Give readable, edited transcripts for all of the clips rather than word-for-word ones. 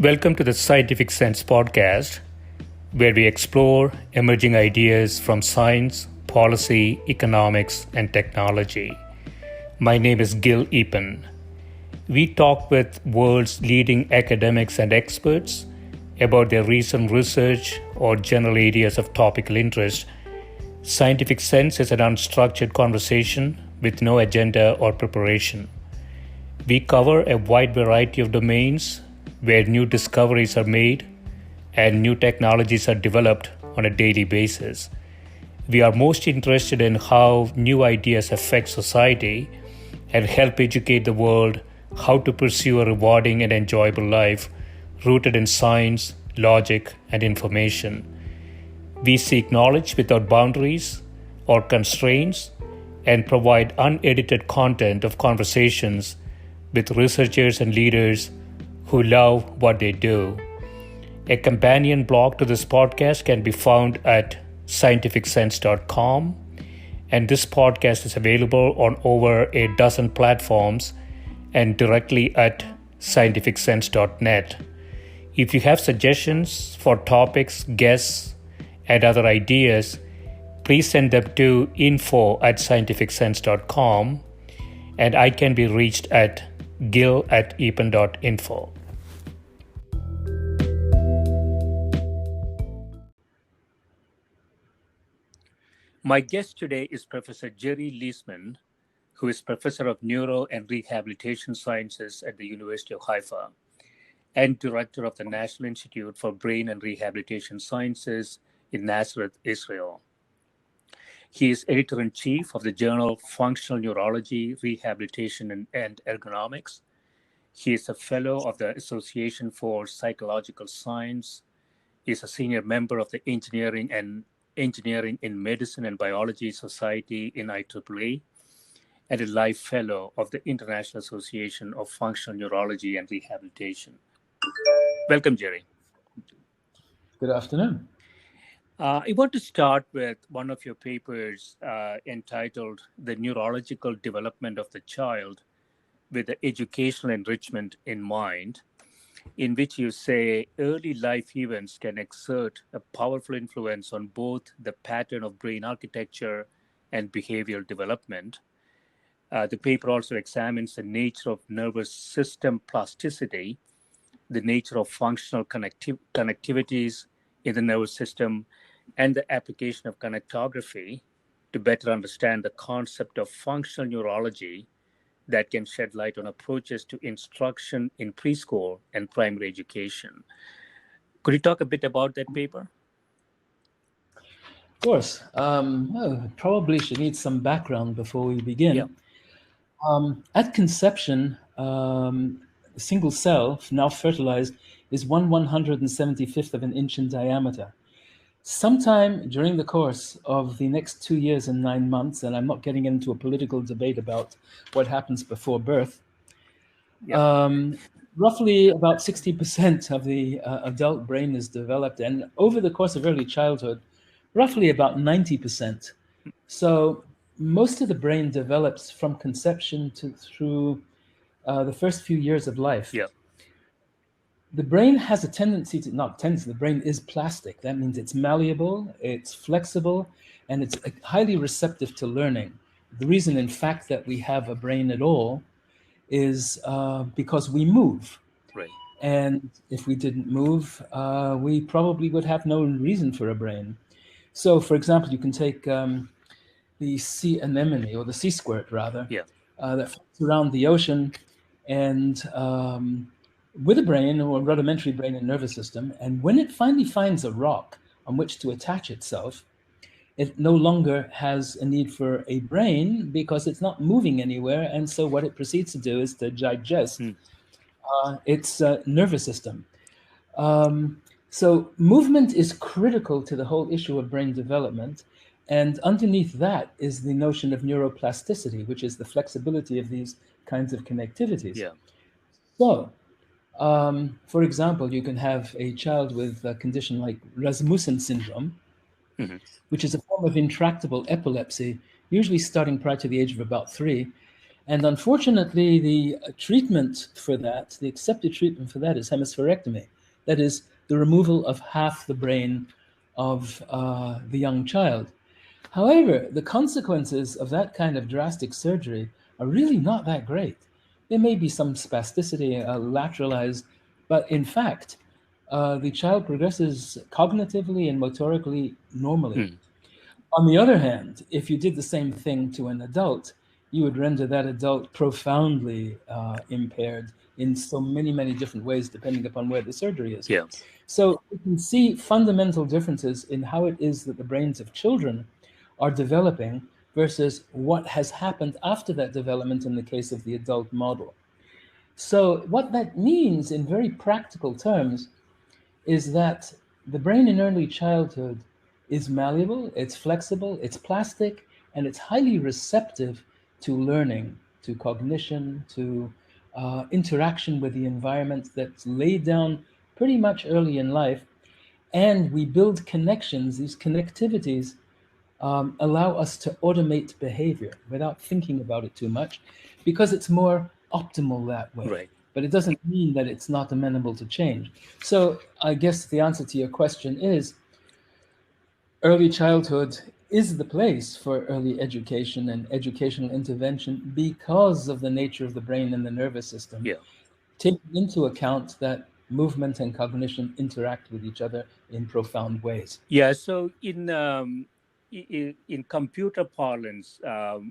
Welcome to the Scientific Sense podcast, where we explore emerging ideas from science, policy, economics, and technology. My name is Gil Leisman. We talk with world's leading academics and experts about their recent research or general areas of topical interest. Scientific Sense is an unstructured conversation with no agenda or preparation. We cover a wide variety of domains where new discoveries are made and new technologies are developed on a daily basis. We are most interested in how new ideas affect society and help educate the world how to pursue a rewarding and enjoyable life rooted in science, logic, and information. We seek knowledge without boundaries or constraints and provide unedited content of conversations with researchers and leaders who love what they do. A companion blog to this podcast can be found at scientificsense.com, and this podcast is available on over a dozen platforms and directly at scientificsense.net. If you have suggestions for topics, guests, and other ideas, please send them to info@scientificsense.com, and I can be reached at gil@epan.info. My guest today is Professor Gerry Leisman, who is Professor of Neuro and Rehabilitation Sciences at the University of Haifa and Director of the National Institute for Brain and Rehabilitation Sciences in Nazareth, Israel. He is Editor-in-Chief of the journal Functional Neurology, Rehabilitation, and Ergonomics. He is a Fellow of the Association for Psychological Science. He is a Senior Member of the Engineering in Medicine and Biology Society in IEEE, and a Life Fellow of the International Association of Functional Neurology and Rehabilitation. Welcome, Gerry. Good afternoon. I want to start with one of your papers entitled The Neurological Development of the Child with the Educational Enrichment in Mind, in which you say early life events can exert a powerful influence on both the pattern of brain architecture and behavioral development. The paper also examines the nature of nervous system plasticity, the nature of functional connectivities in the nervous system, and the application of connectography to better understand the concept of functional neurology that can shed light on approaches to instruction in preschool and primary education. Could you talk a bit about that paper? Of course. Probably should need some background before we begin. Yeah. At conception, a single cell, now fertilized, is 1/175th of an inch in diameter. Sometime during the course of the next 2 years and 9 months, and I'm not getting into a political debate about what happens before birth, roughly about 60% of the adult brain is developed, and over the course of early childhood, roughly about 90%. So most of the brain develops from conception through the first few years of life. Yeah. The brain has a tendency to, the brain is plastic. That means it's malleable, it's flexible, and it's highly receptive to learning. The reason, in fact, that we have a brain at all is because we move. Right. And if we didn't move, we probably would have no reason for a brain. So, for example, you can take the sea anemone, or the sea squirt, rather, that floats around the ocean, and with a brain, or a rudimentary brain and nervous system, and when it finally finds a rock on which to attach itself, it no longer has a need for a brain because it's not moving anywhere, and so what it proceeds to do is to digest its nervous system. So movement is critical to the whole issue of brain development, and underneath that is the notion of neuroplasticity, which is the flexibility of these kinds of connectivities. Yeah. So, for example, you can have a child with a condition like Rasmussen syndrome, which is a form of intractable epilepsy, usually starting prior to the age of about 3. And unfortunately, the treatment for that, the accepted treatment for that, is hemispherectomy. That is the removal of half the brain of the young child. However, the consequences of that kind of drastic surgery are really not that great. There may be some spasticity, lateralized, but in fact, the child progresses cognitively and motorically normally. On the other hand, if you did the same thing to an adult, you would render that adult profoundly impaired in so many, many different ways, depending upon where the surgery is. Yeah. So you can see fundamental differences in how it is that the brains of children are developing versus what has happened after that development in the case of the adult model. So what that means in very practical terms is that the brain in early childhood is malleable, it's flexible, it's plastic, and it's highly receptive to learning, to cognition, to interaction with the environment that's laid down pretty much early in life. And we build connections, these connectivities allow us to automate behavior without thinking about it too much because it's more optimal that way. Right. But it doesn't mean that it's not amenable to change. So I guess the answer to your question is early childhood is the place for early education and educational intervention because of the nature of the brain and the nervous system, Yeah. taking into account that movement and cognition interact with each other in profound ways. Yeah. So in computer parlance,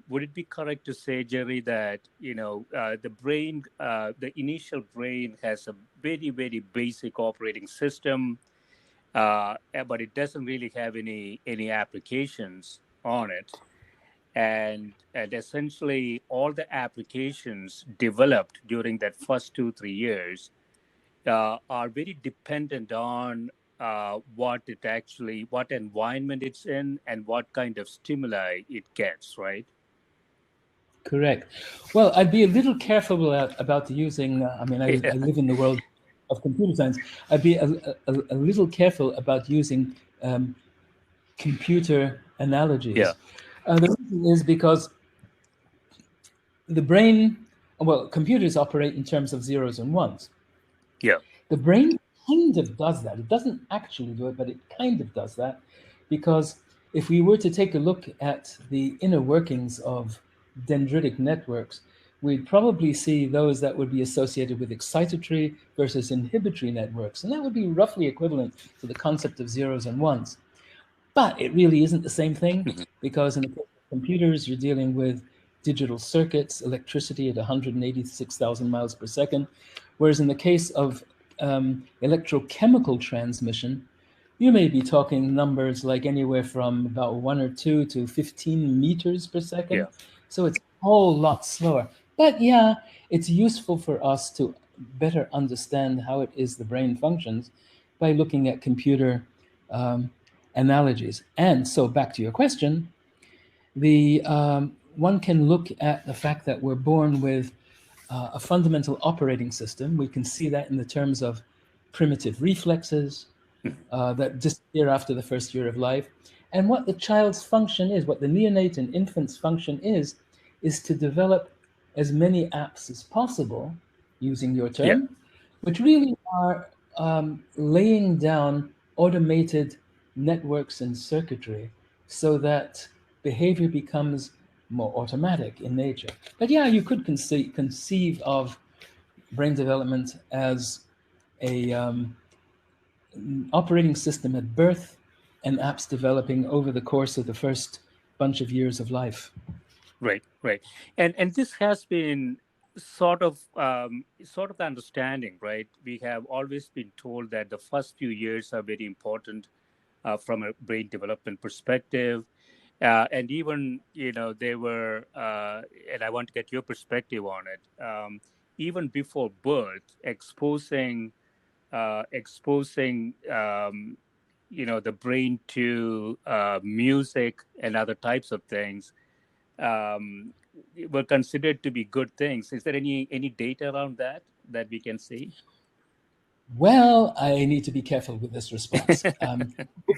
would it be correct to say, Gerry, that the brain, the initial brain, has a very, very basic operating system, but it doesn't really have any applications on it, and essentially all the applications developed during that first 2-3 years are very dependent on what environment it's in and what kind of stimuli it gets, right? Correct. Well, I'd be a little careful about using, Yeah. I live in the world of computer science. I'd be a little careful about using computer Yeah. analogies. The reason is because the brain, well, computers operate in terms of zeros and ones. Yeah. The brain kind of does that. It doesn't actually do it, but it kind of does that because if we were to take a look at the inner workings of dendritic networks, we'd probably see those that would be associated with excitatory versus inhibitory networks. And that would be roughly equivalent to the concept of zeros and ones. But it really isn't the same thing because in the case of computers, you're dealing with digital circuits, electricity at 186,000 miles per second. Whereas in the case of electrochemical transmission, you may be talking numbers like anywhere from about 1 or 2 to 15 meters per second. Yeah. So it's a whole lot slower. But yeah, it's useful for us to better understand how it is the brain functions by looking at computer analogies. And so back to your question, the one can look at the fact that we're born with a fundamental operating system. We can see that in the terms of primitive reflexes that disappear after the first year of life. And what the child's function is, what the neonate and infant's function is to develop as many apps as possible, using your Yeah. term, which really are laying down automated networks and circuitry so that behavior becomes more automatic in nature. But yeah, you could conceive of brain development as a operating system at birth and apps developing over the course of the first bunch of years of life. Right. Right. And this has been sort of the understanding, right? We have always been told that the first few years are very important from a brain development perspective. And even, they were, and I want to get your perspective on it. Even before birth, exposing the brain to music and other types of things um, were considered to be good things. Is there any data around that we can see? Well, I need to be careful with this response.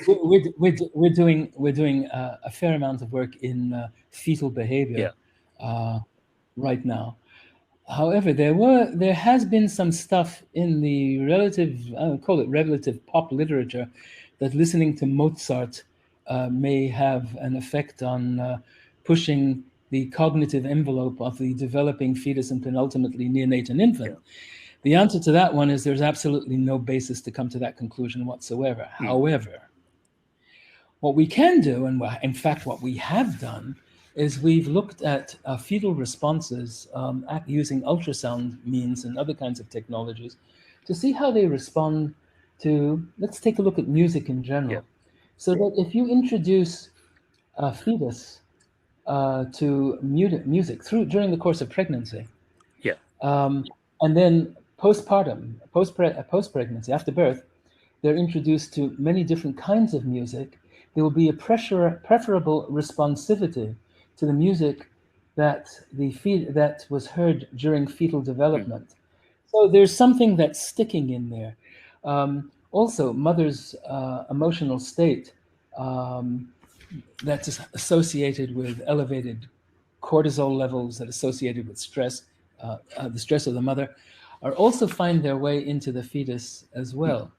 We're doing a fair amount of work in fetal behavior Yeah. right now. However, there has been some stuff in the call it relative pop literature, that listening to Mozart may have an effect on pushing the cognitive envelope of the developing fetus and ultimately neonate and infant. The answer to that one is there's absolutely no basis to come to that conclusion whatsoever. However, what we can do, and in fact what we have done, is we've looked at fetal responses using ultrasound means and other kinds of technologies to see how they respond to, let's take a look at music in general. So that if you introduce a fetus to music during the course of pregnancy, and then post-pregnancy, after birth, they're introduced to many different kinds of music, there will be a preferable responsivity to the music that was heard during fetal development. So there's something that's sticking in there. Also, mother's emotional state that's associated with elevated cortisol levels, that associated with stress, the stress of the mother, are also find their way into the fetus as well.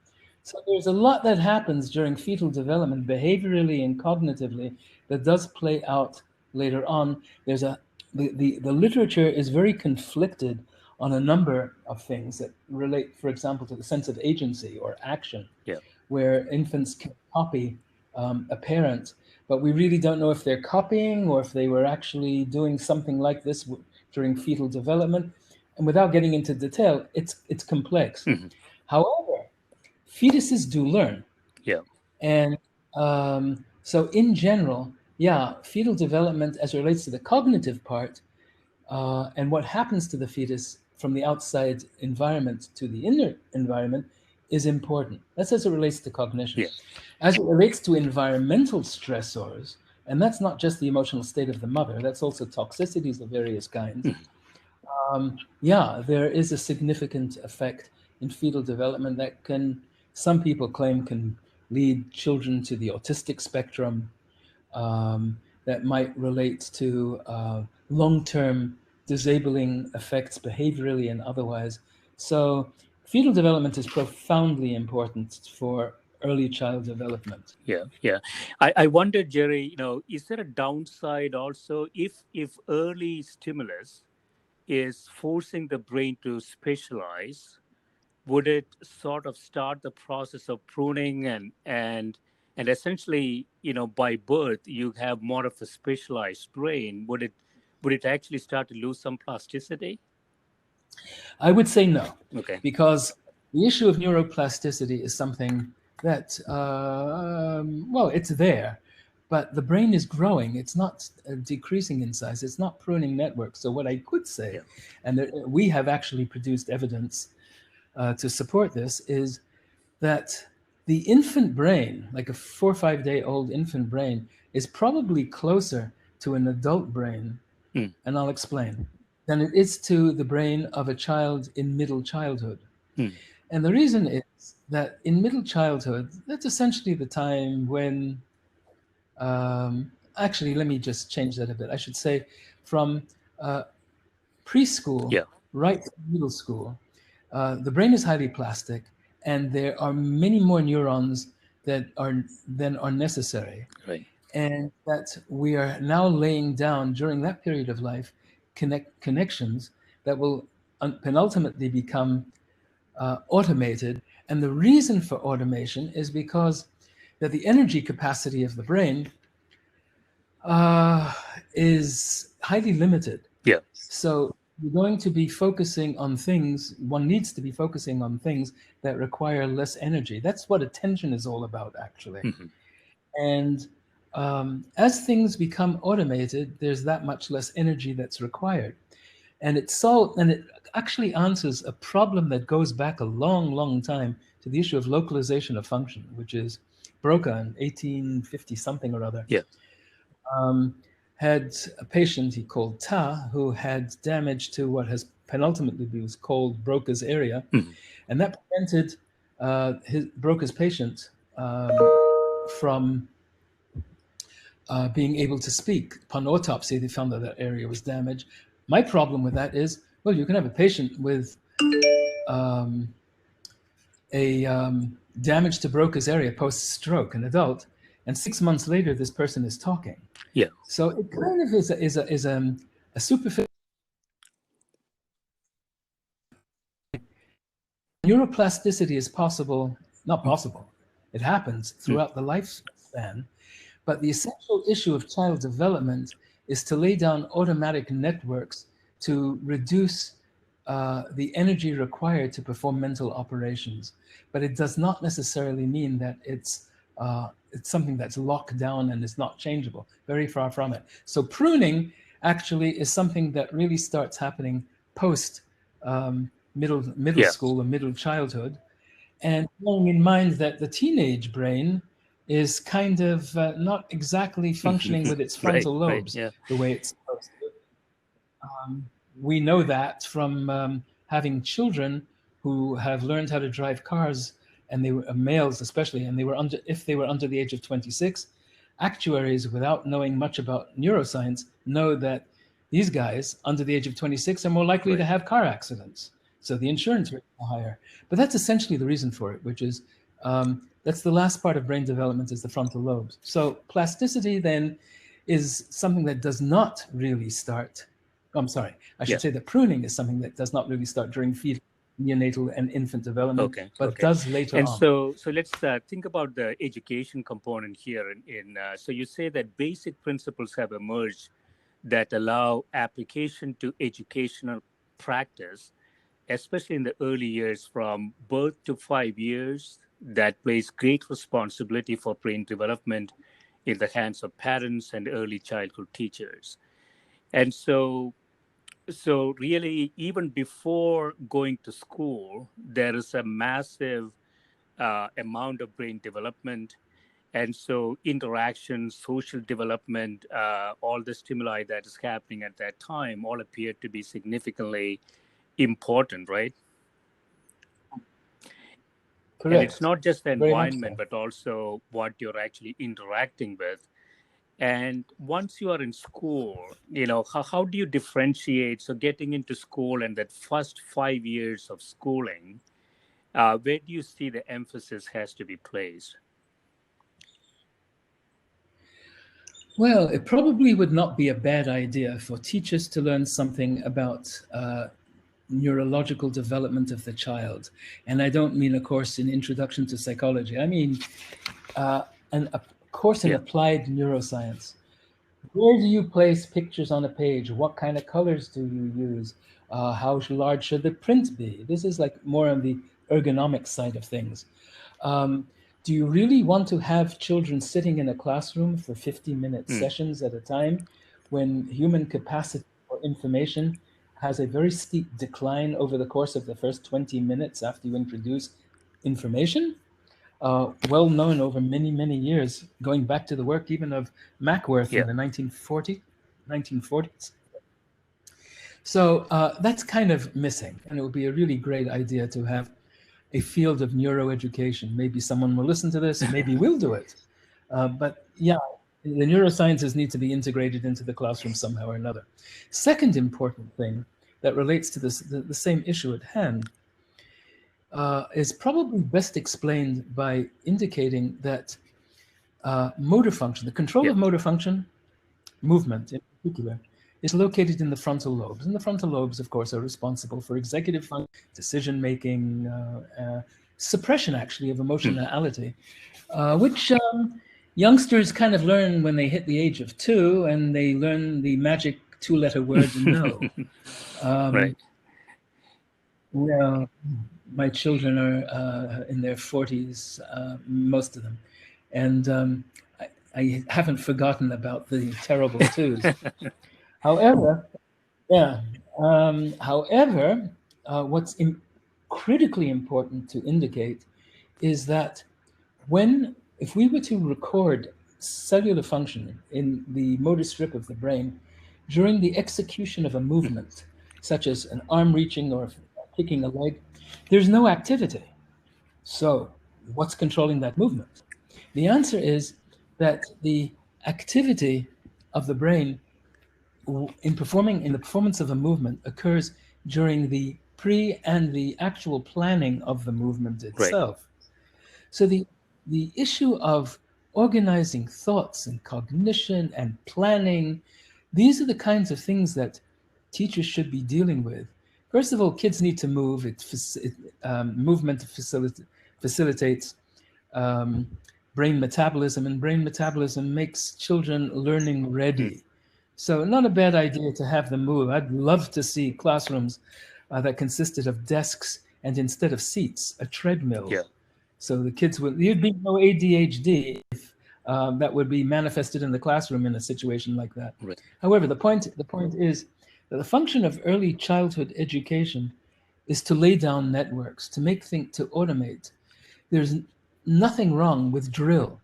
So there's a lot that happens during fetal development, behaviorally and cognitively, that does play out later on. The literature is very conflicted on a number of things that relate, for example, to the sense of agency or action, where infants can copy a parent, but we really don't know if they're copying or if they were actually doing something like this during fetal development. And without getting into detail, it's complex. However, fetuses do learn. And so in general, fetal development as it relates to the cognitive part and what happens to the fetus from the outside environment to the inner environment is important. That's as it relates to cognition. As it relates to environmental stressors, and that's not just the emotional state of the mother, that's also toxicities of various kinds. There is a significant effect in fetal development that some people claim can lead children to the autistic spectrum, that might relate to long-term disabling effects behaviorally and otherwise. So fetal development is profoundly important for early child development. I wonder, Gerry, is there a downside also if early stimulus is forcing the brain to specialize? Would it sort of start the process of pruning and essentially, by birth you have more of a specialized brain? Would it actually start to lose some plasticity? I would say no, Okay. because the issue of neuroplasticity is something that, it's there, but the brain is growing. It's not decreasing in size. It's not pruning networks. So what I could say, and we have actually produced evidence to support this, is that the infant brain, like a 4 or 5 day old infant brain, is probably closer to an adult brain, and I'll explain, than it is to the brain of a child in middle childhood. And the reason is that in middle childhood, that's essentially the time when, actually, let me just change that a bit. I should say from preschool right to middle school, the brain is highly plastic, and there are many more neurons than are necessary. Right. And that we are now laying down during that period of life connections that will penultimately become automated. And the reason for automation is because that the energy capacity of the brain is highly limited. So you're going to be focusing on things, one needs to be focusing on things that require less energy. That's what attention is all about, actually. And as things become automated, there's that much less energy that's required. And it actually answers a problem that goes back a long, long time to the issue of localization of function, which is Broca in 1850 something or other. Had a patient he called Ta, who had damage to what has penultimately been called Broca's area, and that prevented Broca's patient from being able to speak. Upon autopsy, they found that area was damaged, My problem with that is, well, you can have a patient with damage to Broca's area post-stroke, an adult, and 6 months later, this person is talking. Yeah. So it kind of is a superficial. Neuroplasticity is possible, not possible. It happens throughout the lifespan, but the essential issue of child development is to lay down automatic networks to reduce the energy required to perform mental operations. But it does not necessarily mean that it's something that's locked down and is not changeable. Very far from it. So pruning actually is something that really starts happening post middle school or middle childhood, and bearing in mind that the teenage brain is kind of not exactly functioning with its frontal lobes the way it's supposed to. We know that from having children who have learned how to drive cars, and they were males especially, and if they were under the age of 26, actuaries, without knowing much about neuroscience, know that these guys under the age of 26 are more likely to have car accidents. So the insurance rates are higher. But that's essentially the reason for it, which is that's the last part of brain development, is the frontal lobes. So plasticity then is something that does not really start. I'm sorry, I should say that pruning is something that does not really start during fetal, neonatal, and infant development, but does later on. So let's think about the education component here. So you say that basic principles have emerged that allow application to educational practice, especially in the early years from birth to 5 years, that place great responsibility for brain development in the hands of parents and early childhood teachers. And so really, even before going to school, there is a massive amount of brain development. And so interaction, social development, all the stimuli that is happening at that time all appear to be significantly important, right? Correct. And it's not just the environment, but also what you're actually interacting with. And once you are in school, how do you differentiate? So getting into school and that first 5 years of schooling, where do you see the emphasis has to be placed? Well, it probably would not be a bad idea for teachers to learn something about neurological development of the child. And I don't mean a course in Introduction to Psychology. I mean a course in applied neuroscience. Where do you place pictures on a page? What kind of colors do you use? How large should the print be? This is like more on the ergonomics side of things. Do you really want to have children sitting in a classroom for 50-minute sessions at a time when human capacity for information has a very steep decline over the course of the first 20 minutes after you introduce information? Well known over many, many years, going back to the work even of Mackworth in the 1940s. So that's kind of missing, and it would be a really great idea to have a field of neuroeducation. Maybe someone will listen to this, maybe we'll do it. But yeah, the neurosciences need to be integrated into the classroom somehow or another. Second important thing that relates to this, the same issue at hand, is probably best explained by indicating that motor function, the control of motor function, movement in particular, is located in the frontal lobes. And the frontal lobes, of course, are responsible for executive function, decision-making, suppression, actually, of emotionality, which youngsters kind of learn when they hit the age of 2, and they learn the magic 2-letter word no. Right. Well, my children are in their 40s, most of them. And I haven't forgotten about the terrible 2s. However, what's critically important to indicate is that if we were to record cellular function in the motor strip of the brain during the execution of a movement, such as an arm reaching or kicking a leg, there's no activity. So what's controlling that movement? The answer is that the activity of the brain in the performance of a movement occurs during the pre and the actual planning of the movement itself. So the issue of organizing thoughts and cognition and planning, these are the kinds of things that teachers should be dealing with. First of all, kids need to move. Movement facilitates brain metabolism, and brain metabolism makes children learning ready. So not a bad idea to have them move. I'd love to see classrooms that consisted of desks and instead of seats, a treadmill. So the kids you'd be no ADHD if that would be manifested in the classroom in a situation like that. However, the point is that the function of early childhood education is to lay down networks, to to automate. There's nothing wrong with drill.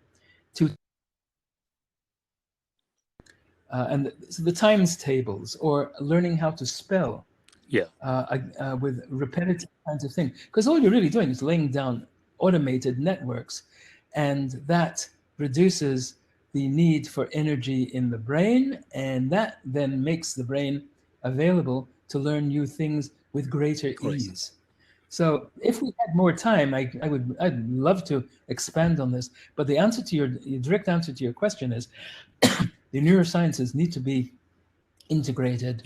And so the times tables or learning how to spell with repetitive kinds of things. Because all you're really doing is laying down automated networks, and that reduces the need for energy in the brain, and that then makes the brain available to learn new things with greater ease. So if we had more time, I'd love to expand on this. But the answer to your direct answer to your question is the neurosciences need to be integrated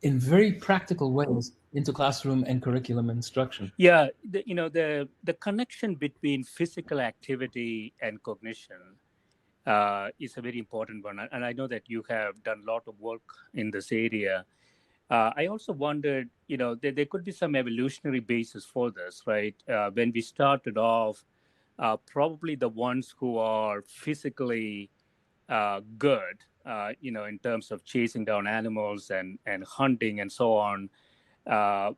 in very practical ways into classroom and curriculum instruction. Yeah, the connection between physical activity and cognition is a very important one, and I know that you have done a lot of work in this area. I also wondered, there could be some evolutionary basis for this, right? When we started off, probably the ones who are physically good, in terms of chasing down animals and hunting and so on,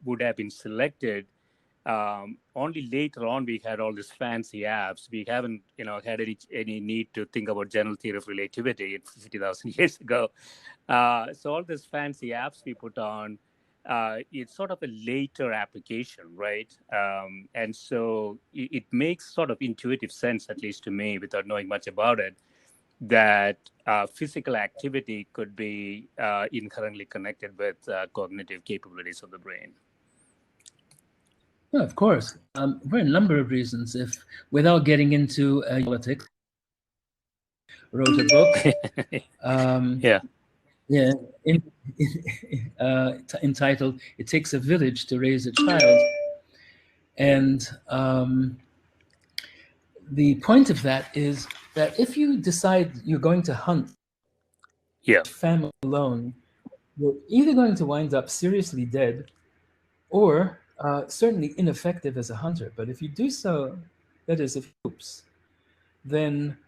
would have been selected. Only later on we had all these fancy apps. We haven't, had any need to think about general theory of relativity 50,000 years ago. So all these fancy apps we put on, it's sort of a later application, right? And so it makes sort of intuitive sense, at least to me, without knowing much about it, that physical activity could be inherently connected with cognitive capabilities of the brain. Well, of course, for a number of reasons. If without getting into politics, wrote a book, entitled "It Takes a Village to Raise a Child," and the point of that is that if you decide you're going to hunt family alone, you're either going to wind up seriously dead or certainly ineffective as a hunter. But if you do so, that is, if groups, then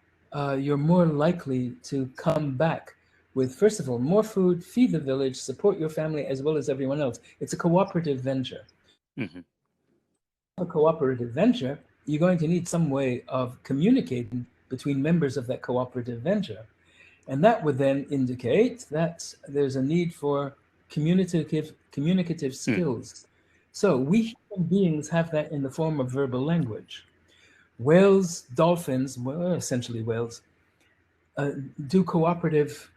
you're more likely to come back with, first of all, more food, feed the village, support your family as well as everyone else. It's a cooperative venture. A cooperative venture, you're going to need some way of communicating between members of that cooperative venture. And that would then indicate that there's a need for communicative skills. So we human beings have that in the form of verbal language. Whales, dolphins, well, essentially whales, do cooperative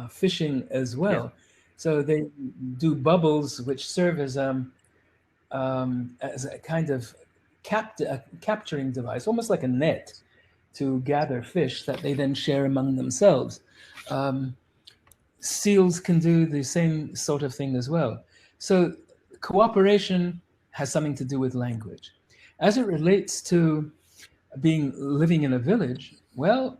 fishing as well. So they do bubbles, which serve as a kind of capturing device, almost like a net, to gather fish that they then share among themselves. Seals can do the same sort of thing as well. So cooperation has something to do with language. As it relates to living in a village, well,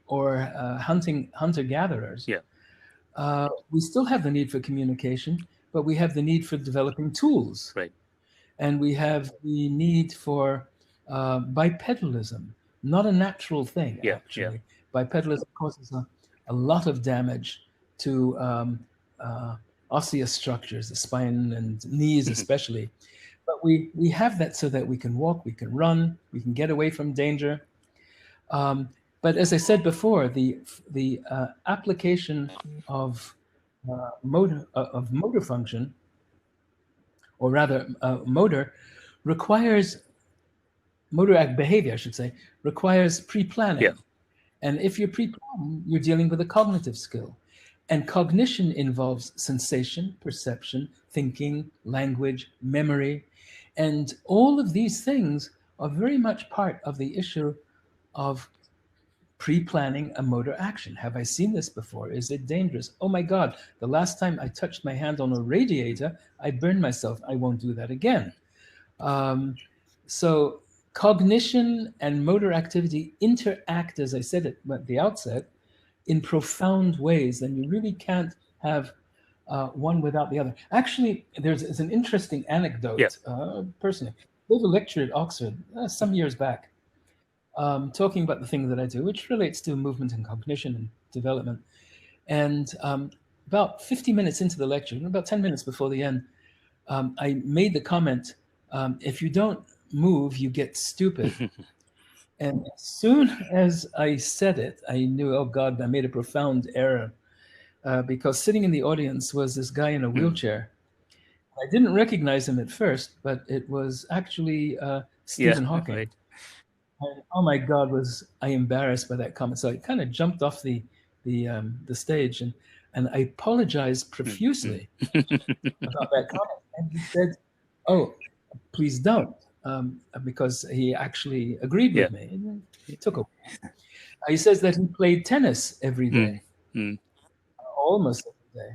or hunter-gatherers, we still have the need for communication, but we have the need for developing tools. Right. And we have the need for bipedalism, not a natural thing, actually. Bipedalism causes a lot of damage to osseous structures, the spine and knees especially. But we have that so that we can walk, we can run, we can get away from danger. But as I said before, the application of motor function, or rather motor behavior, I should say, requires pre-planning. And if you're pre-planning, you're dealing with a cognitive skill. And cognition involves sensation, perception, thinking, language, memory. And all of these things are very much part of the issue of pre-planning a motor action. Have I seen this before? Is it dangerous? Oh my God, the last time I touched my hand on a radiator, I burned myself. I won't do that again. So cognition and motor activity interact, as I said at the outset, in profound ways, and you really can't have one without the other. Actually, there's an interesting anecdote, personally. I gave a lecture at Oxford some years back, talking about the thing that I do, which relates to movement and cognition and development. And about 50 minutes into the lecture, about 10 minutes before the end, I made the comment, if you don't move, you get stupid. And as soon as I said it, I knew, oh God, I made a profound error, because sitting in the audience was this guy in a wheelchair. I didn't recognize him at first, but it was actually Stephen Hawking. Right. And, oh my God, was I embarrassed by that comment. So I kind of jumped off the stage, and I apologized profusely about that comment. And he said, oh, please don't, because he actually agreed with me. And it took a while. He says that he played tennis every day, almost every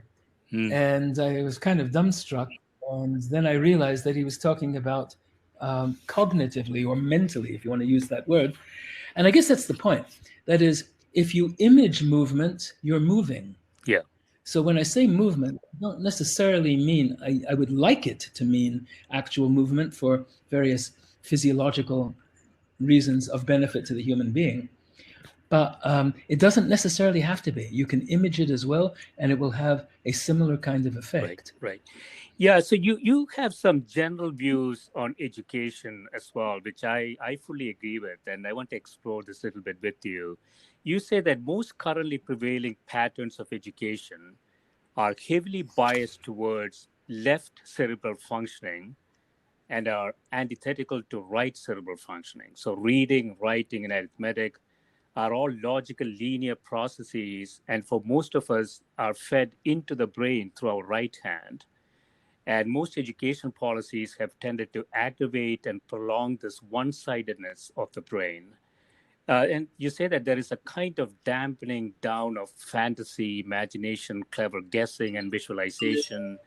day. And I was kind of dumbstruck. And then I realized that he was talking about cognitively or mentally, if you want to use that word. And I guess that's the point. That is, if you image movement, you're moving. Yeah. So when I say movement, I don't necessarily mean, I would like it to mean actual movement for various physiological reasons of benefit to the human being. But it doesn't necessarily have to be. You can image it as well, and it will have a similar kind of effect. Right. Yeah, so you have some general views on education as well, which I fully agree with, and I want to explore this a little bit with you. You say that most currently prevailing patterns of education are heavily biased towards left cerebral functioning and are antithetical to right cerebral functioning. So reading, writing, and arithmetic are all logical linear processes, and for most of us are fed into the brain through our right hand. And most education policies have tended to aggravate and prolong this one-sidedness of the brain. And you say that there is a kind of dampening down of fantasy, imagination, clever guessing, and visualization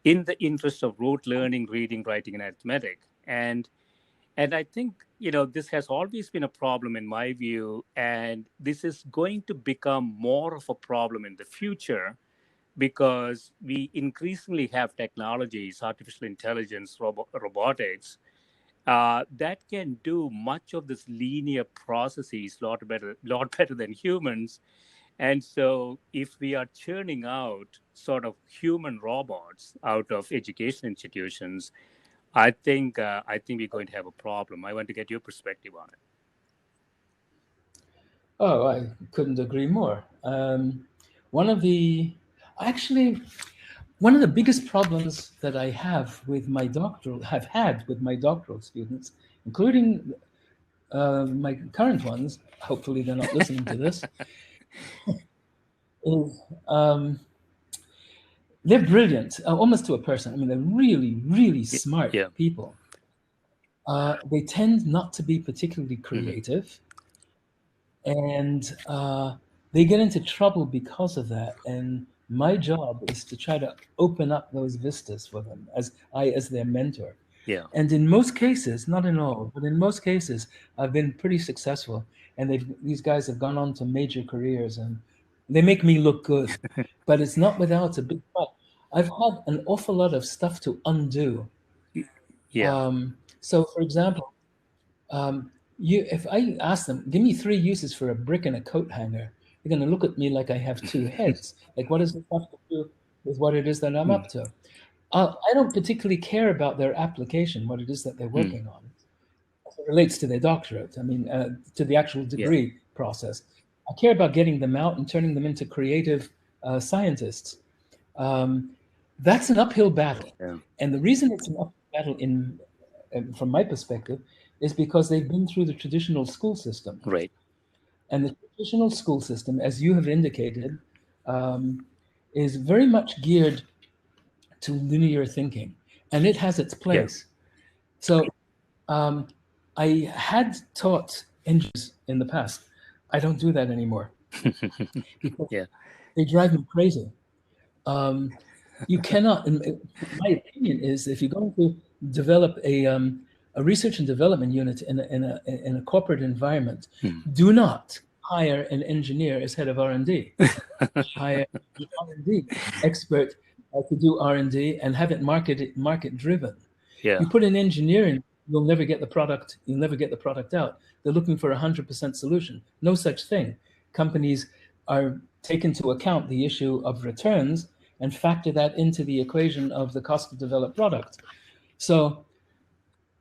in the interest of rote learning, reading, writing, and arithmetic. And I think, this has always been a problem in my view, and this is going to become more of a problem in the future because we increasingly have technologies, artificial intelligence, robotics, that can do much of this linear processes lot better than humans. And so, if we are churning out sort of human robots out of education institutions, I think we're going to have a problem. I want to get your perspective on it. Oh, I couldn't agree more. One of the actually one of the biggest problems that I have had with my doctoral students, including my current ones, hopefully they're not listening to this, is they're brilliant, almost to a person. I mean, they're really, really smart people. They tend not to be particularly creative, and they get into trouble because of that. And my job is to try to open up those vistas for them as their mentor. Yeah. And in most cases, not in all, but in most cases, I've been pretty successful. And these guys have gone on to major careers, and they make me look good. But it's not without a big fight. I've had an awful lot of stuff to undo. Yeah. So, for example, if I ask them, give me 3 uses for a brick and a coat hanger, they're going to look at me like I have 2 heads. Like, what does it have to do with what it is that I'm up to? I don't particularly care about their application, what it is that they're working on. As it relates to their doctorate, I mean, to the actual degree process. I care about getting them out and turning them into creative scientists. That's an uphill battle. Yeah. And the reason it's an uphill battle from my perspective is because they've been through the traditional school system. Right. And the traditional school system, as you have indicated, is very much geared to linear thinking, and it has its place. So I had taught engineers in the past. I don't do that anymore because they drive me crazy. You cannot, in my opinion, is if you're going to develop a research and development unit in a corporate environment, do not hire an engineer as head of R&D. Hire an R&D expert to do R&D and have it market driven. You put an engineer in, you'll never get the product. You'll never get the product out. They're looking for 100% solution. No such thing. Companies are take into account the issue of returns and factor that into the equation of the cost to develop product. So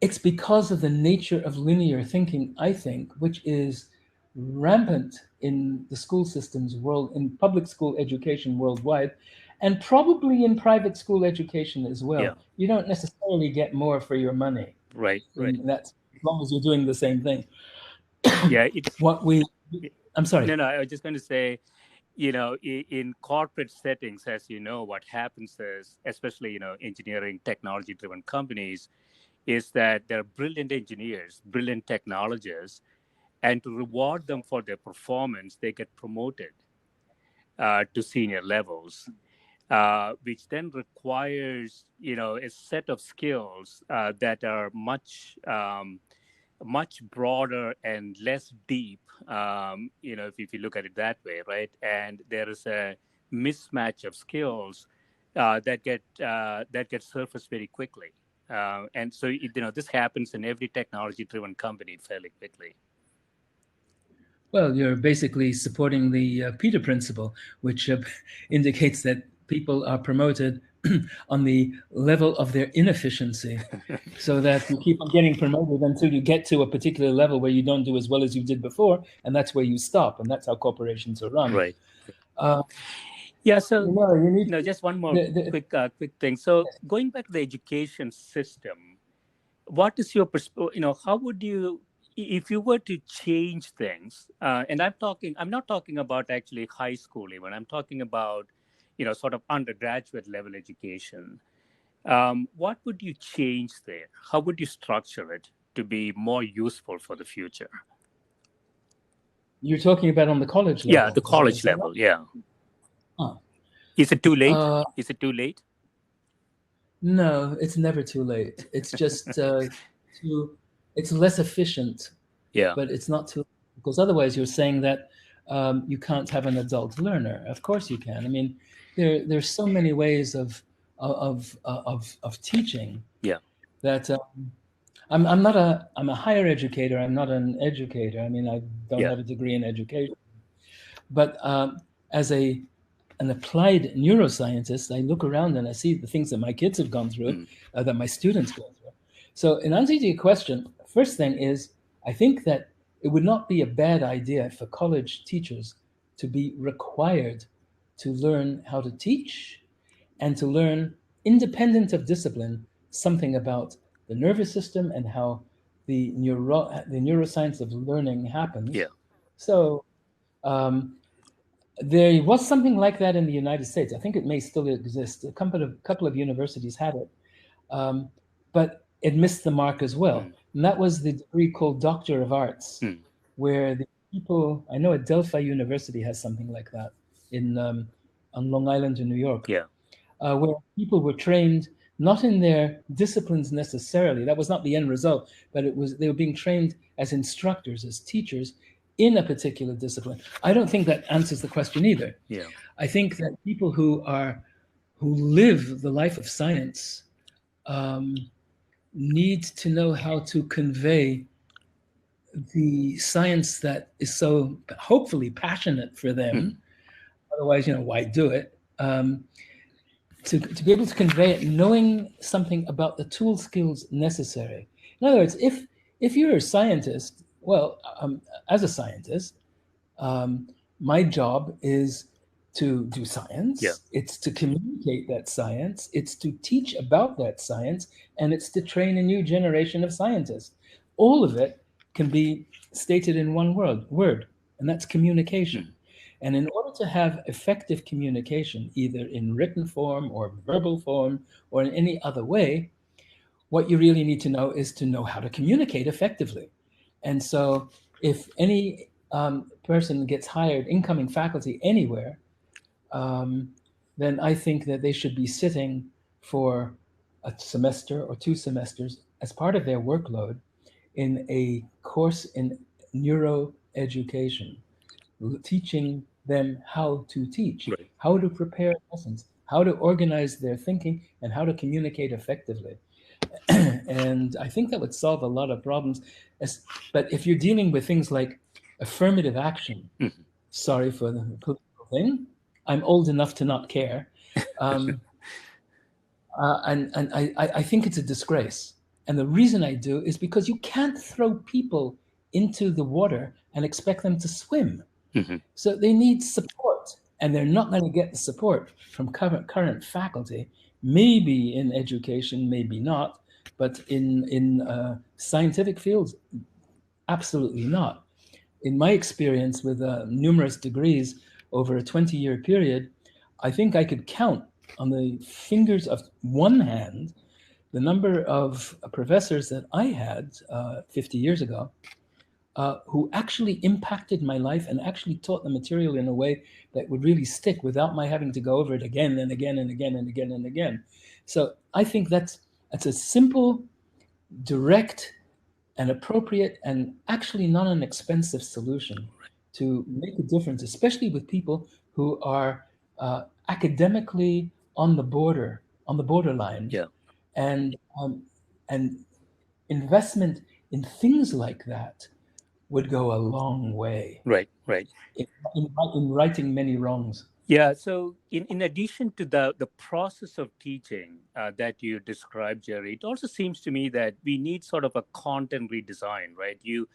it's because of the nature of linear thinking, I think, which is rampant in the school systems in public school education worldwide, and probably in private school education as well. You don't necessarily get more for your money. Right. That's as long as you're doing the same thing. I'm sorry. No, I was just going to say, in corporate settings, as you know, what happens is, especially, engineering technology-driven companies, is that they're brilliant engineers, brilliant technologists, and to reward them for their performance, they get promoted to senior levels, which then requires, a set of skills that are much broader and less deep, if you look at it that way, right? And there is a mismatch of skills that get surfaced very quickly. And so, this happens in every technology-driven company fairly quickly. Well, you're basically supporting the Peter principle, which indicates that people are promoted on the level of their inefficiency, so that you keep on getting promoted until you get to a particular level where you don't do as well as you did before, and that's where you stop, and that's how corporations are run. Right. So you need just one more quick thing. So going back to the education system, what is your perspective? How would you, if you were to change things, and I'm not talking about actually high school even, I'm talking about, sort of undergraduate level education. What would you change there? How would you structure it to be more useful for the future? You're talking about on the college level? Yeah, the college level, yeah. Is it too late? Is it too late? No, it's never too late. It's just it's less efficient. But it's not too, because otherwise you're saying that you can't have an adult learner. Of course you can. I mean, there's so many ways of teaching. That I'm a higher educator. I'm not an educator. I mean, I don't have a degree in education. But as an applied neuroscientist, I look around and I see the things that my kids have gone through, that my students go through. So in answer to your question, first thing is, I think that it would not be a bad idea for college teachers to be required to learn how to teach and to learn, independent of discipline, something about the nervous system and how the neuroscience of learning happens. So there was something like that in the United States. I think it may still exist. A couple of universities had it, but it missed the mark as well. And that was the degree called Doctor of Arts, where the people, I know at Delphi University has something like that on Long Island in New York, where people were trained not in their disciplines necessarily. That was not the end result, but they were being trained as instructors, as teachers in a particular discipline. I don't think that answers the question either. I think that people who live the life of science need to know how to convey the science that is so hopefully passionate for them. Otherwise, why do it? To be able to convey it, knowing something about the tool skills necessary. In other words, if you're a scientist, well, as a scientist, my job is to do science. It's to communicate that science. It's to teach about that science, and it's to train a new generation of scientists. All of it can be stated in one word, and that's communication. And in order to have effective communication, either in written form or verbal form or in any other way, what you really need to know is to know how to communicate effectively. And so if any person gets hired, incoming faculty anywhere, then I think that they should be sitting for a semester or 2 semesters as part of their workload in a course in neuroeducation, teaching them how to teach, Right. how to prepare lessons, how to organize their thinking, and how to communicate effectively. And I think that would solve a lot of problems. But if you're dealing with things like affirmative action, sorry for the political thing, I'm old enough to not care. And I think it's a disgrace. And the reason I do is because you can't throw people into the water and expect them to swim. So they need support, and they're not going to get the support from current faculty. Maybe in education, maybe not, but in scientific fields, absolutely not. In my experience with numerous degrees over a 20-year period, I think I could count on the fingers of one hand the number of professors that I had 50 years ago who actually impacted my life and actually taught the material in a way that would really stick without my having to go over it again and again and again and again and again. So I think that's a simple, direct, and appropriate and actually not an expensive solution to make a difference, especially with people who are academically on the borderline. Yeah. And investment in things like that would go a long way Right. in righting many wrongs. Yeah. So, in addition to the process of teaching that you described, Gerry, it also seems to me that we need sort of a content redesign, right? You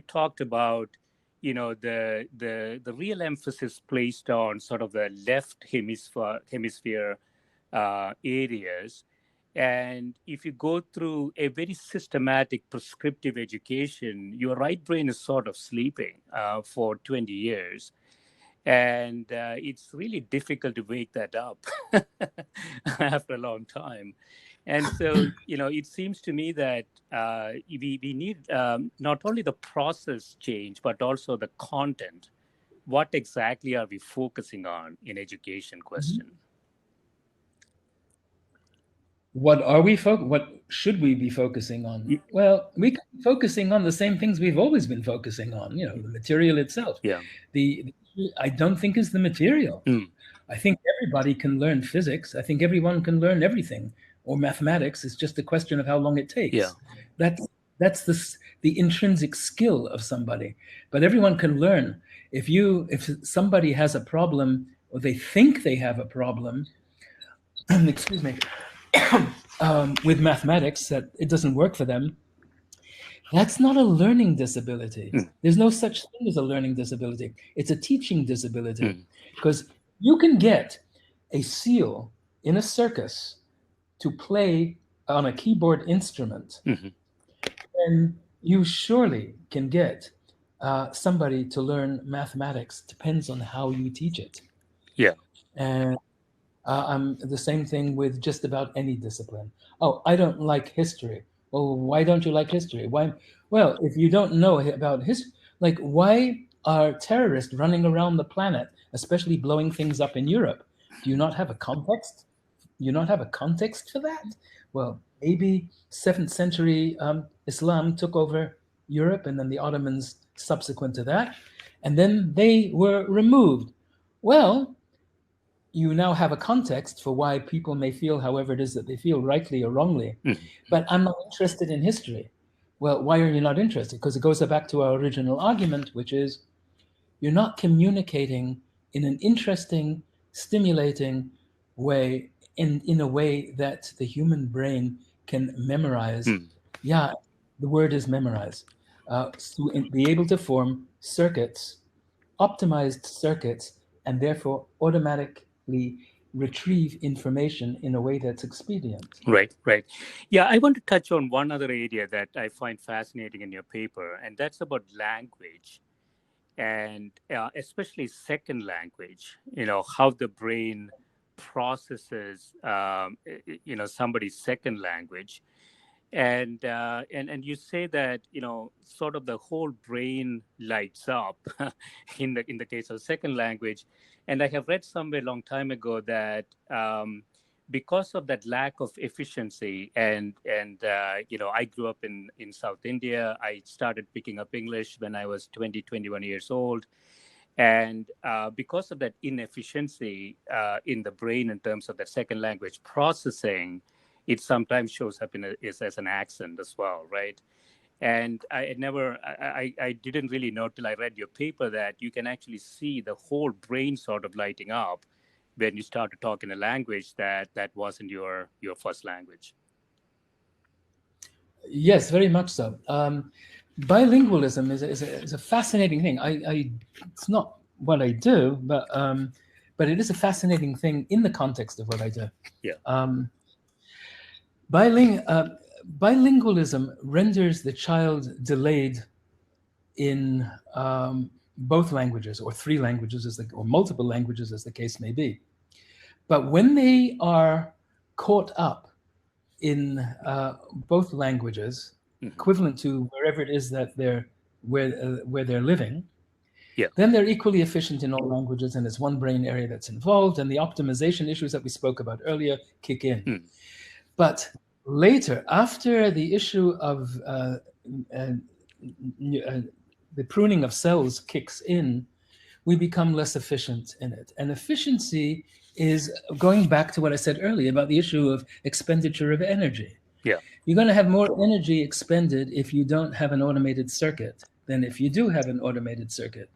talked about, the real emphasis placed on sort of the left hemisphere areas. And if you go through a very systematic prescriptive education, your right brain is sort of sleeping for 20 years. And it's really difficult to wake that up after a long time. And so, it seems to me that we need not only the process change, but also the content. What exactly are we focusing on in education question? What should we be focusing on? Well, we could be focusing on the same things we've always been focusing on, the material itself. Yeah. The I don't think is the material. I think everybody can learn physics. I think everyone can learn everything, or mathematics. It's just a question of how long it takes. Yeah. That's the intrinsic skill of somebody. But everyone can learn. If somebody has a problem, or they think they have a problem, excuse me, with mathematics, that it doesn't work for them, that's not a learning disability. There's no such thing as a learning disability. It's a teaching disability. Because you can get a seal in a circus to play on a keyboard instrument, and you surely can get somebody to learn mathematics. Depends on how you teach it. Yeah. And the same thing with just about any discipline. Oh, I don't like history. Well, why don't you like history? Why? Well, if you don't know about history, like, why are terrorists running around the planet, especially blowing things up in Europe? Do you not have a context? You not have a context for that? Well, maybe 7th century Islam took over Europe, and then the Ottomans subsequent to that, and then they were removed. Well, you now have a context for why people may feel however it is that they feel, rightly or wrongly. But I'm not interested in history. Well, why are you not interested? Because it goes back to our original argument, which is you're not communicating in an interesting, stimulating way, in a way that the human brain can memorize. Yeah, the word is memorize. To be able to form circuits, optimized circuits, and therefore automatically retrieve information in a way that's expedient. Right. Yeah, I want to touch on one other area that I find fascinating in your paper, and that's about language. and especially second language, how the brain processes, somebody's second language. And you say that sort of the whole brain lights up in the case of second language. And I have read somewhere a long time ago that because of that lack of efficiency, and I grew up in South India. I started picking up English when I was 21 years old. And because of that inefficiency in the brain in terms of the second language processing, it sometimes shows up as an accent as well, right? And I didn't really know till I read your paper that you can actually see the whole brain sort of lighting up when you start to talk in a language that wasn't your first language. Yes, very much so. Bilingualism is a fascinating thing. It's not what I do, but it is a fascinating thing in the context of what I do. Yeah. Bilingualism renders the child delayed in both languages, or three languages, or multiple languages, as the case may be. But when they are caught up in both languages, equivalent to wherever it is that where they're living, yeah, then they're equally efficient in all languages, and it's one brain area that's involved, and the optimization issues that we spoke about earlier kick in. But later, after the issue of the pruning of cells kicks in, we become less efficient in it. And efficiency is going back to what I said earlier about the issue of expenditure of energy. Yeah. You're going to have more energy expended if you don't have an automated circuit than if you do have an automated circuit.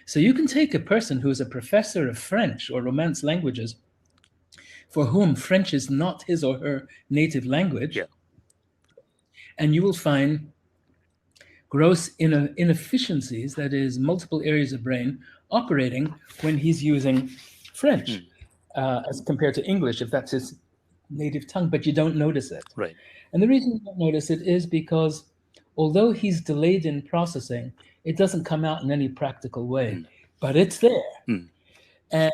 So you can take a person who is a professor of French or Romance languages, for whom French is not his or her native language, yeah, and you will find gross inefficiencies, that is, multiple areas of brain operating when he's using French as compared to English, if that's his native tongue, but you don't notice it. Right. And the reason you don't notice it is because although he's delayed in processing, it doesn't come out in any practical way, but it's there. And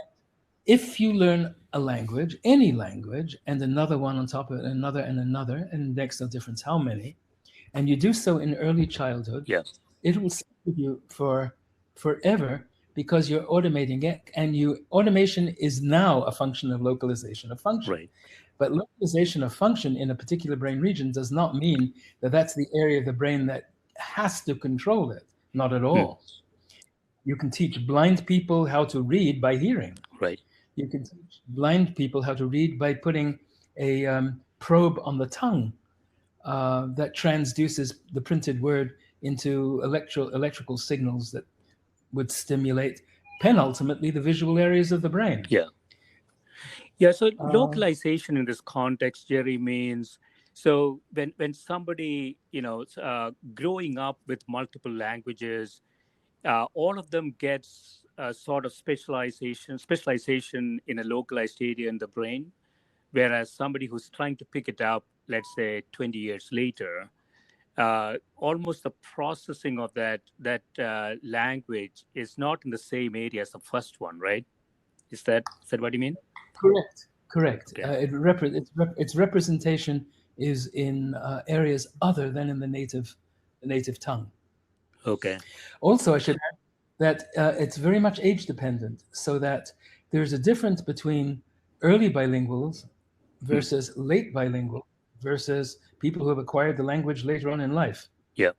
if you learn a language, any language, and another one on top of it, another and another, and makes no difference how many, and you do so in early childhood, yeah, it will stay with you for forever, because you're automating it, and automation is now a function of localization of function. right. But localization of function in a particular brain region does not mean that that's the area of the brain that has to control it. Not at all. You can teach blind people how to read by hearing. Right. You can teach blind people how to read by putting a probe on the tongue that transduces the printed word into electrical signals that would stimulate penultimately the visual areas of the brain. Yeah. Yeah. So localization in this context, Gerry, means so when somebody growing up with multiple languages, all of them gets a sort of specialization in a localized area in the brain, whereas somebody who's trying to pick it up, let's say 20 years later, almost the processing of that language is not in the same area as the first one, right? Is that what you mean? Correct. Okay. Its representation is in areas other than in the native tongue. Okay. Also, I should add that it's very much age dependent, so that there's a difference between early bilinguals versus late bilingual versus people who have acquired the language later on in life. Yeah.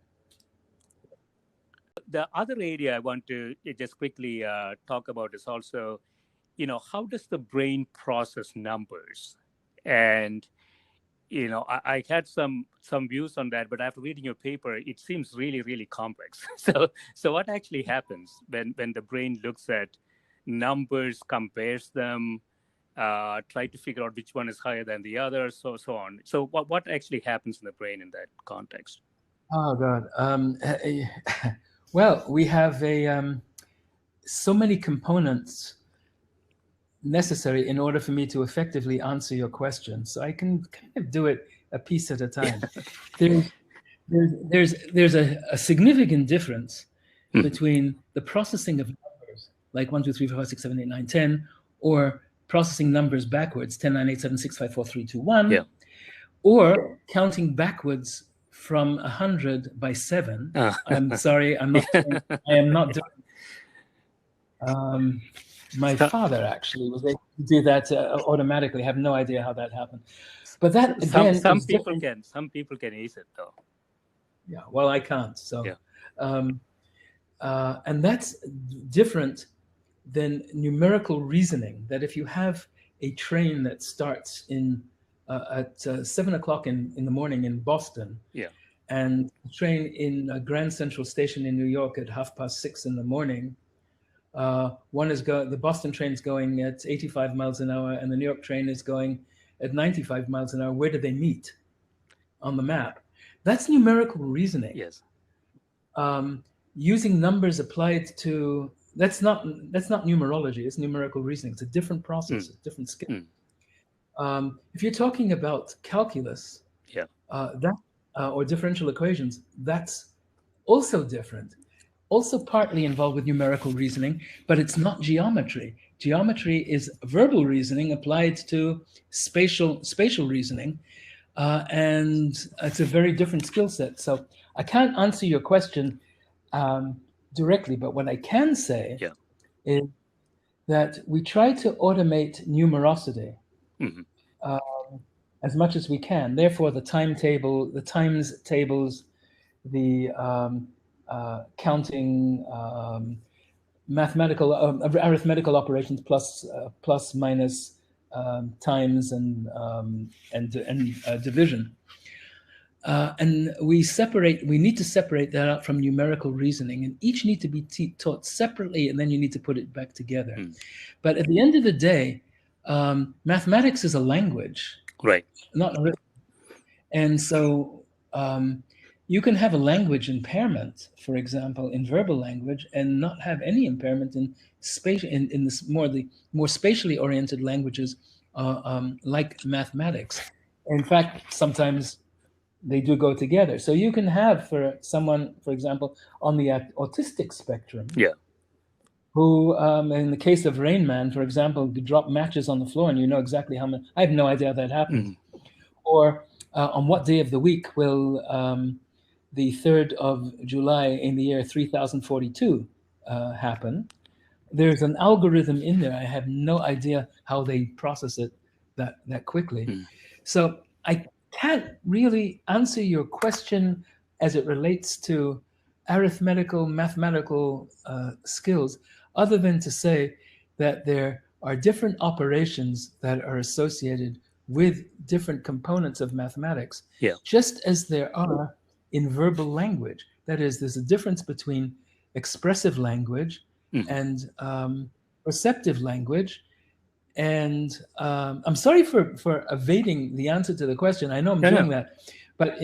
The other area I want to just quickly talk about is also, how does the brain process numbers? And I had some views on that, but after reading your paper, it seems really, really complex. So what actually happens when the brain looks at numbers, compares them, try to figure out which one is higher than the other, so on. So what actually happens in the brain in that context? Oh God. Well, we have so many components necessary in order for me to effectively answer your question. So I can kind of do it a piece at a time. There's a significant difference between the processing of numbers, like 1, 2, 3, 4, 5, 6, 7, 8, 9, 10, or processing numbers backwards, 10, 9, 8, 7, 6, 5, 4, 3, 2, 1, or counting backwards from 100 by 7. I'm sorry, I am not doing. My father actually was able to do that automatically. I have no idea how that happened. But that again, some people can. Some people can ace it though. Yeah, well, I can't. So, and that's different than numerical reasoning. That if you have a train that starts at 7 o'clock in the morning in Boston, and a train in Grand Central Station in New York at 6:30 in the morning, the Boston train is going at 85 miles an hour, and the New York train is going at 95 miles an hour. Where do they meet on the map? That's numerical reasoning. Yes. Using numbers applied to that's not numerology. It's numerical reasoning. It's a different process, a different skill. If you're talking about calculus, or differential equations, that's also different. Also partly involved with numerical reasoning, but it's not geometry. Geometry is verbal reasoning applied to spatial reasoning, and it's a very different skill set. So I can't answer your question directly, but what I can say is that we try to automate numerosity as much as we can. Therefore, the times tables, the counting, mathematical, arithmetical operations, plus, minus, times, and division. And we need to separate that out from numerical reasoning, and each need to be taught separately, and then you need to put it back together. But at the end of the day, mathematics is a language, right? Not a rhythm. And so you can have a language impairment, for example, in verbal language, and not have any impairment in the more spatially oriented languages, like mathematics. In fact, sometimes they do go together. So you can have, for someone, for example, on the autistic spectrum, who, in the case of Rain Man, for example, could drop matches on the floor and you know exactly how many. I have no idea how that happened. Or on what day of the week will the 3rd of July in the year 3042 happen? There's an algorithm in there. I have no idea how they process it that quickly. So I can't really answer your question as it relates to arithmetical, mathematical skills, other than to say that there are different operations that are associated with different components of mathematics, just as there are in verbal language. That is, there's a difference between expressive language and receptive language. And I'm sorry for evading the answer to the question. I know I'm doing that, but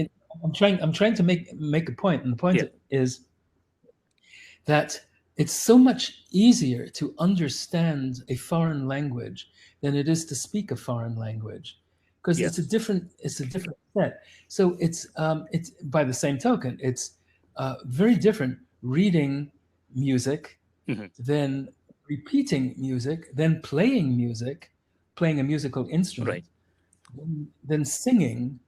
I'm trying to make a point, and the point is that it's so much easier to understand a foreign language than it is to speak a foreign language, because it's a different set. So it's by the same token, it's very different reading music than repeating music, then playing a musical instrument, then singing.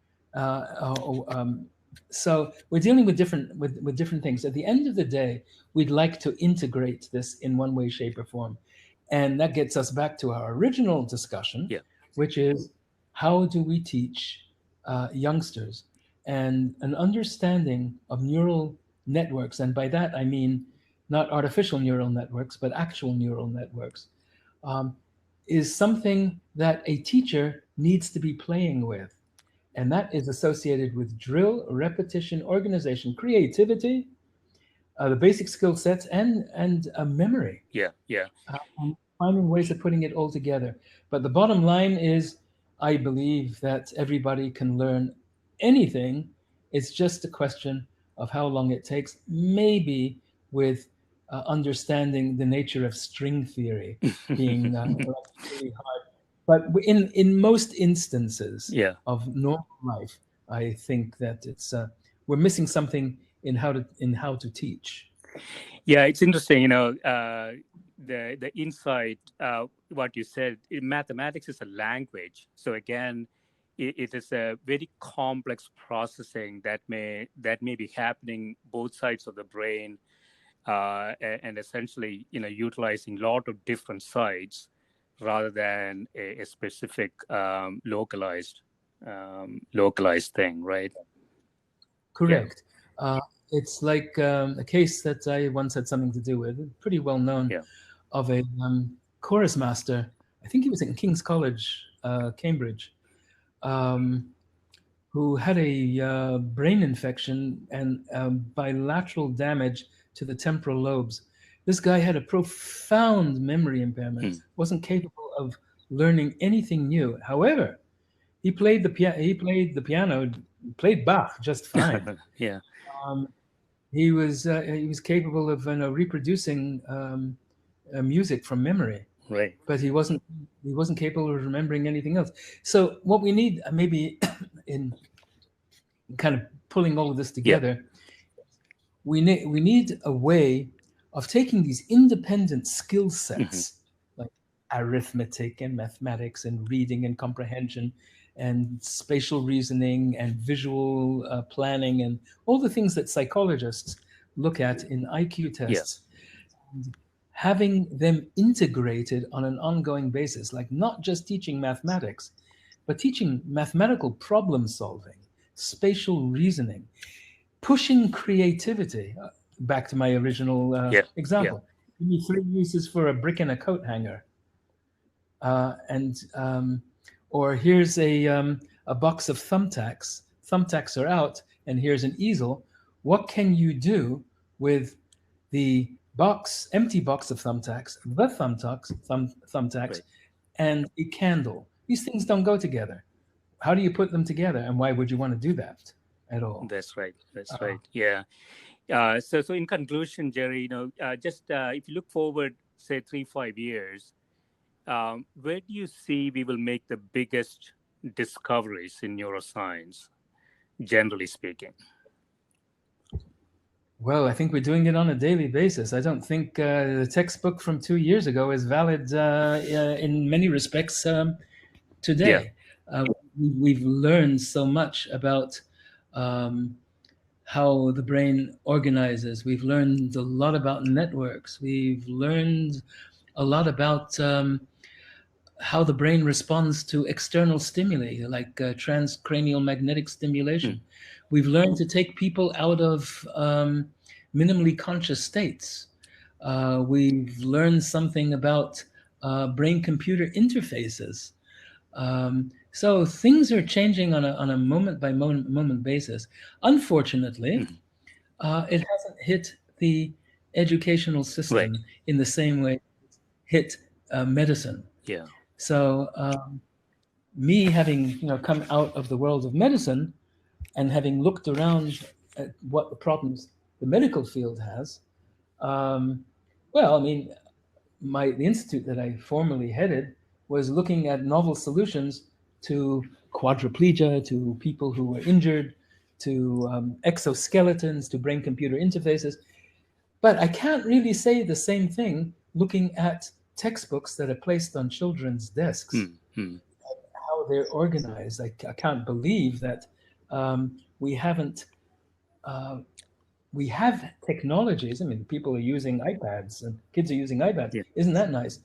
So we're dealing with different things. At the end of the day, we'd like to integrate this in one way, shape, or form. And that gets us back to our original discussion, which is, how do we teach youngsters and an understanding of neural networks? And by that, I mean not artificial neural networks, but actual neural networks, is something that a teacher needs to be playing with. And that is associated with drill, repetition, organization, creativity, the basic skill sets, and memory. Finding ways of putting it all together. But the bottom line is, I believe that everybody can learn anything. It's just a question of how long it takes, maybe with understanding the nature of string theory being really hard. But in most instances of normal life, I think that it's we're missing something in how to teach. Yeah, it's interesting, the insight, what you said, mathematics is a language. So again, it is a very complex processing that may be happening both sides of the brain, and essentially, utilizing a lot of different sites rather than a specific localized thing, right? Yeah. Correct. It's like a case that I once had something to do with, pretty well known, Yeah. of a chorus master. I think he was in King's College, Cambridge, um, who had a brain infection and bilateral damage to the temporal lobes. This guy had a profound memory impairment, wasn't capable of learning anything new. However, he played the piano, played Bach just fine. Yeah. Um, he was capable of reproducing music from memory, Right. but he wasn't capable of remembering anything else. So what we need, maybe in kind of pulling all of this Yeah. together, we need a way of taking these independent skill sets like arithmetic and mathematics and reading and comprehension and spatial reasoning and visual planning and all the things that psychologists look at in IQ Yeah. tests, having them integrated on an ongoing basis, like not just teaching mathematics, but teaching mathematical problem solving, spatial reasoning, pushing creativity. Back to my original Yeah. Yeah. example. Give me 3 uses for a brick in a coat hanger. Or here's a box of thumbtacks. Thumbtacks are out, and here's an easel. What can you do with the empty box of thumbtacks, the thumbtacks, Right. and a candle? These things don't go together. How do you put them together, and why would you want to do that at all? That's right. That's right. Yeah. So in conclusion, Gerry, just if you look forward, say 3-5 years, where do you see we will make the biggest discoveries in neuroscience, generally speaking? Well, I think we're doing it on a daily basis. I don't think the textbook from 2 years ago is valid in many respects Yeah. today. We've learned so much about how the brain organizes. We've learned a lot about networks. We've learned a lot about how the brain responds to external stimuli, like transcranial magnetic stimulation. We've learned to take people out of minimally conscious states. We've learned something about brain-computer interfaces. So things are changing on a moment by moment basis. Unfortunately, it hasn't hit the educational Right. system in the same way it hit medicine. Yeah. So me having come out of the world of medicine and having looked around at what the problems the medical field has, well, I mean, the institute that I formerly headed was looking at novel solutions to quadriplegia, to people who were injured, to exoskeletons, to brain-computer interfaces. But I can't really say the same thing looking at textbooks that are placed on children's desks, how they're organized. I can't believe that we haven't. We have technologies. I mean, people are using iPads and kids are using iPads. Yeah. Isn't that nice?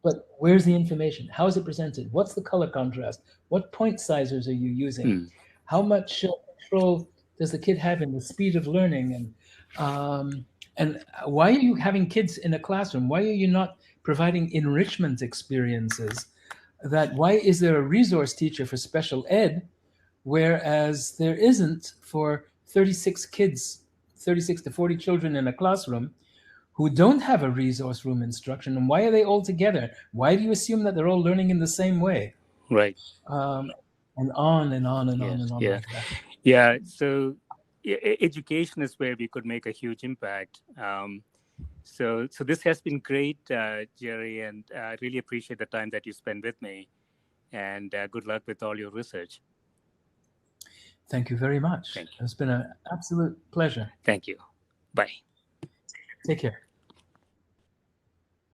But where's the information? How is it presented? What's the color contrast? What point sizers are you using? How much control does the kid have in the speed of learning? And why are you having kids in a classroom? Why are you not providing enrichment experiences? Why is there a resource teacher for special ed, whereas there isn't for 36 kids, 36 to 40 children in a classroom who don't have a resource room instruction? And why are they all together? Why do you assume that they're all learning in the same way? Right. And on and on and on Yes. and on Yeah. like that. Yeah. So education is where we could make a huge impact. So this has been great, Gerry, and I really appreciate the time that you spent with me. And good luck with all your research. Thank you very much. Thank you. It's been an absolute pleasure. Thank you. Bye. Take care.